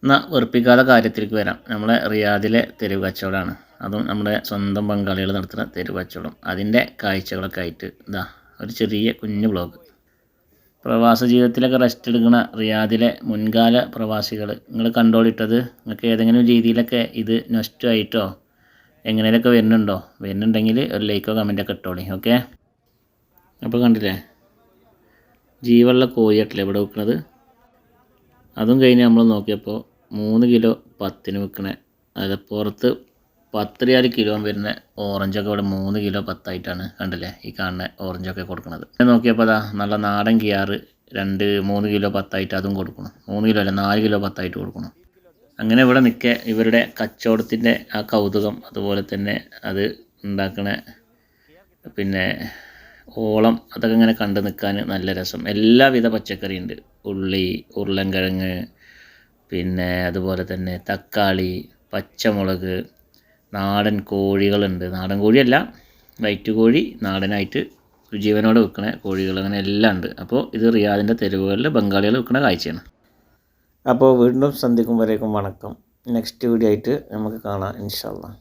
എന്നാൽ വെറുപ്പിക്കാതെ കാര്യത്തിലേക്ക് വരാം. നമ്മളെ റിയാദിലെ തെരുവ് കച്ചവടമാണ്. അതും നമ്മുടെ സ്വന്തം ബംഗാളികൾ നടത്തുന്ന തെരുവ് കച്ചവടം. അതിൻ്റെ കാഴ്ചകളൊക്കെ ആയിട്ട് ഇതാ ഒരു ചെറിയ കുഞ്ഞു ബ്ലോഗ്. പ്രവാസ ജീവിതത്തിലൊക്കെ റെസ്റ്റ് എടുക്കുന്ന റിയാദിലെ മുൻകാല പ്രവാസികൾ നിങ്ങൾ കണ്ടോളിട്ടത്. നിങ്ങൾക്ക് ഏതെങ്കിലും രീതിയിലൊക്കെ ഇത് നഷ്ടമായിട്ടോ എങ്ങനെയൊക്കെ വരുന്നുണ്ടെങ്കിൽ ഒരു ലൈക്കോ കമൻറ്റൊക്കെ ഇട്ടോളി. ഓക്കെ, അപ്പോൾ കണ്ടില്ലേ ജീവനുള്ള കോഴിയായിട്ടില്ലേ ഇവിടെ വെക്കുന്നത്. അതും കഴിഞ്ഞ് നമ്മൾ നോക്കിയപ്പോൾ 3 കിലോ 10 വിൽക്കണേ. അതായത് പുറത്ത് 10 റിയാൽ കിലോ വരുന്ന ഓറഞ്ചൊക്കെ ഇവിടെ 3 കിലോ 10 കണ്ടില്ലേ ഈ കാണുന്ന ഓറഞ്ചൊക്കെ കൊടുക്കുന്നത്. നോക്കിയപ്പോൾ അതാ നല്ല നാടൻ കിയാറ് 3 കിലോ 10 അതും കൊടുക്കണം. 3 കിലോ അല്ല 4 കിലോ 10 കൊടുക്കണം. അങ്ങനെ ഇവിടെ നിൽക്കെ ഇവരുടെ കച്ചവടത്തിൻ്റെ ആ കൗതുകം, അതുപോലെ തന്നെ അത് ഉണ്ടാക്കണ പിന്നെ ഓളം, അതൊക്കെ ഇങ്ങനെ കണ്ടു നിൽക്കാൻ നല്ല രസം. എല്ലാവിധ പച്ചക്കറി ഉണ്ട്. ഉള്ളി, ഉരുളൻകിഴങ്ങ്, പിന്നെ അതുപോലെ തന്നെ തക്കാളി, പച്ചമുളക്, നാടൻ കോഴികളുണ്ട്. നാടൻ കോഴിയല്ല, വൈറ്റ് കോഴി, നാടനായിട്ട് ജീവനോടെ വിൽക്കണ കോഴികൾ, അങ്ങനെ എല്ലാം ഉണ്ട്. അപ്പോൾ ഇത് റിയാദിൻ്റെ തെരുവുകളിൽ ബംഗാളികൾ വിൽക്കുന്ന കാഴ്ചയാണ്. അപ്പോൾ വീണ്ടും സന്ധിക്കും വരേക്കും വണക്കം. നെക്സ്റ്റ് വീഡിയോ ആയിട്ട് നമുക്ക് കാണാം ഇൻഷാ അല്ലാഹ്.